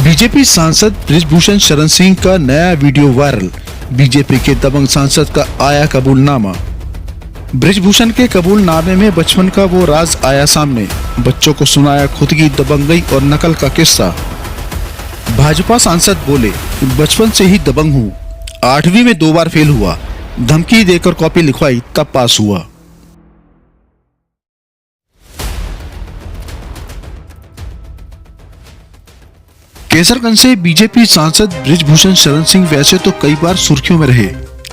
BJP सांसद बृजभूषण शरण सिंह का नया वीडियो वायरल। बीजेपी के दबंग सांसद का आया कबूलनामा। बृजभूषण के कबूलनामे में बचपन का वो राज आया सामने। बच्चों को सुनाया खुद की दबंगई और नकल का किस्सा। भाजपा सांसद बोले, बचपन से ही दबंग हूँ, 8वीं में 2 बार फेल हुआ, धमकी देकर कॉपी लिखवाई तब पास हुआ। केसरगंज से बीजेपी सांसद बृजभूषण शरण सिंह वैसे तो कई बार सुर्खियों में रहे,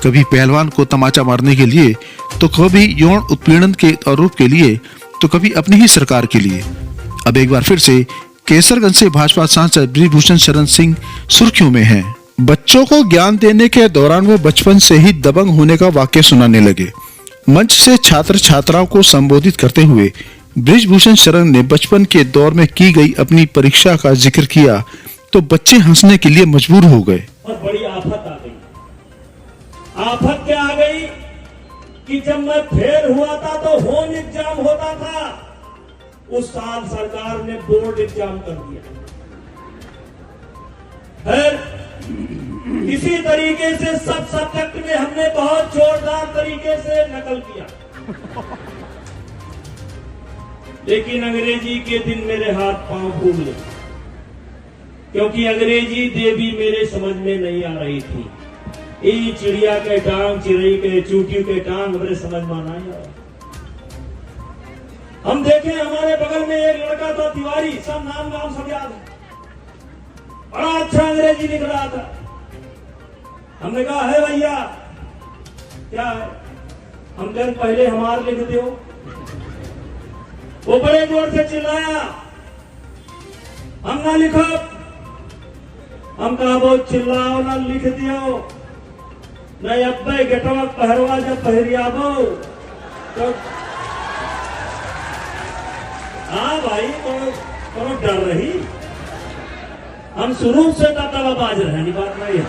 कभी पहलवान को तमाचा मारने के लिए, तो कभी यौन उत्पीड़न के आरोप के लिए, तो कभी अपनी ही सरकार के लिए। अब एक बार फिर से केसरगंज से भाजपा सांसद बृजभूषण शरण सिंह सुर्खियों में हैं। बच्चों को ज्ञान देने के दौरान वो बचपन से ही दबंग होने का वाक्य सुनाने लगे। मंच से छात्र छात्राओं को संबोधित करते हुए बृजभूषण शरण ने बचपन के दौर में की गई अपनी परीक्षा का जिक्र किया तो बच्चे हंसने के लिए मजबूर हो गए। और बड़ी आफत आ गई। आफत क्या आ गई कि जब मैं फेल हुआ था तो होम एग्जाम होता था, उस साल सरकार ने बोर्ड एग्जाम कर दिया। फिर इसी तरीके से सब सब्जेक्ट में हमने बहुत जोरदार तरीके से नकल किया, लेकिन अंग्रेजी के दिन मेरे हाथ पांव फूल गए, क्योंकि अंग्रेजी देवी मेरे समझ में नहीं आ रही थी। ये चिड़िया के टांग, चिड़ई के चूटियों के टांग मेरे समझ में नहीं आया। हम देखें, हमारे बगल में एक लड़का था तिवारी, सब नाम सब याद है, बड़ा अच्छा अंग्रेजी लिख रहा था। हमने कहा, है भैया क्या है? हम कहें पहले हमार लिख दो। वो बड़े जोर से चिल्लाया, हम ना लिखो। हम कहा, बहुत चिल्लाओ ना, लिख दियो नहीं। अब गेटवा पहरवा जब पहरियाबो तो हाँ भाई, तो डर रही। हम शुरू से दाताबाज रहे, बात नहीं है।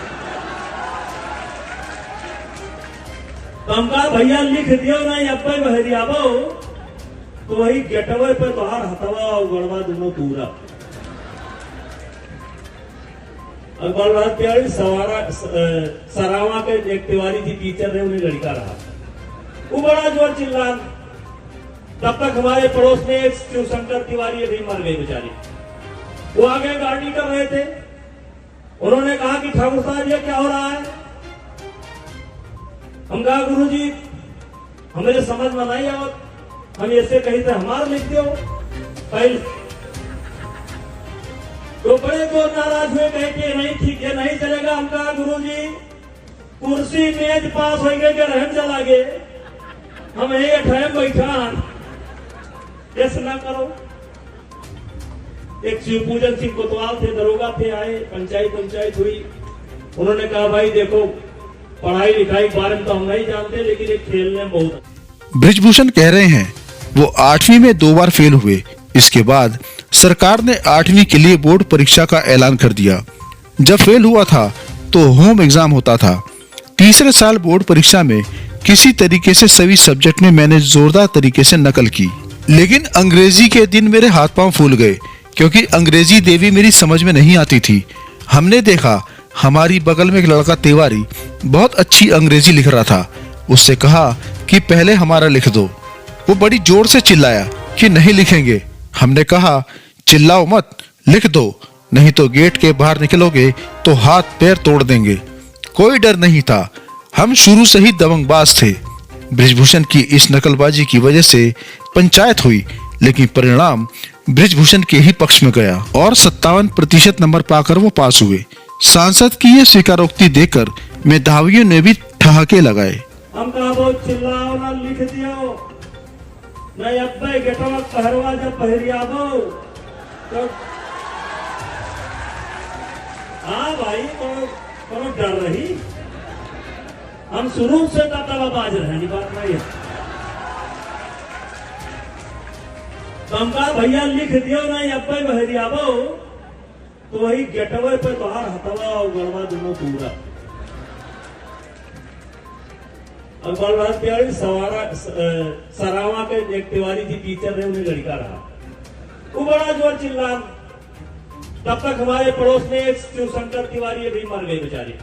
तो हम कहा, भैया लिख दियो नहीं, अब पहरियाबो तो वही गेटवे पे बाहर हथवा और गड़वा दोनों पूरा। अकबर सरावा के एक तिवारी जी टीचर ने, उन्हें लड़का रहा, वो बड़ा जोर चिल्ला। तब तक हमारे पड़ोस में एक शिवशंकर तिवारी अभी मर गए बेचारे। वो आगे गाड़ी कर रहे थे। उन्होंने कहा कि ठाकुर साहब ये क्या हो रहा है? हम कहा, गुरुजी हमें समझ में नहीं आया, हम ऐसे कही थे हमारा लिख दो पहले। तो बड़े जो नाराज हुए, कहे कि नहीं ठीक है, नहीं चलेगा। हम कहा, गुरुजी कुर्सी मेज पास हो गए, रहम चला गए, हम यही ठहर बैठा, ऐसा ना करो। एक शिवपूजन सिंह कोतवाल थे, दरोगा थे, आए, पंचायत हुई। उन्होंने कहा, भाई देखो, पढ़ाई लिखाई के बारे में तो हम नहीं जानते, लेकिन एक खेलने में बहुत। बृजभूषण कह रहे हैं वो 8वीं में 2 बार फेल हुए। इसके बाद सरकार ने 8वीं के लिए बोर्ड परीक्षा का ऐलान कर दिया। जब फेल हुआ था तो होम एग्जाम होता था। तीसरे साल बोर्ड परीक्षा में किसी तरीके से सभी सब्जेक्ट में मैंने जोरदार तरीके से नकल की, लेकिन अंग्रेजी के दिन मेरे हाथ पांव फूल गए, क्योंकि अंग्रेजी देवी मेरी समझ में नहीं आती थी। हमने देखा, हमारी बगल में एक लड़का तिवारी बहुत अच्छी अंग्रेजी लिख रहा था। उससे कहा कि पहले हमारा लिख दो। वो बड़ी जोर से चिल्लाया कि नहीं लिखेंगे। हमने कहा, चिल्लाओ मत, लिख दो, नहीं तो गेट के बाहर निकलोगे तो हाथ पैर तोड़ देंगे। कोई डर नहीं था, हम शुरू से ही दबंगबाज थे। बृजभूषण की इस नकलबाजी की वजह से पंचायत हुई, लेकिन परिणाम बृजभूषण के ही पक्ष में गया और 57% नंबर पाकर वो पास हुए। सांसद की ये स्वीकारोक्ति देकर मेधावियों ने भी ठहाके लगाए। हम कहा, बहुत चिल्लाओ ना, लिख दियो नहीं। अब गेटवा पहरवा जब पहरियाबो तो हाँ भाई, तो डर रही। हम शुरू से दाताबाज रहे, बात नहीं है। तो हम कहा, भैया लिख दियो नहीं, अब पहरियाबो तो वही गेटवे पे बाहर हथवा और गड़वा दोनों पूरा। अकबर सरावा के एक तिवारी जी टीचर ने, उन्हें लड़का रहा, वो बड़ा जोर चिल्ला। तब तक हमारे पड़ोस में एक शिवशंकर तिवारी अभी मर गए बेचारे।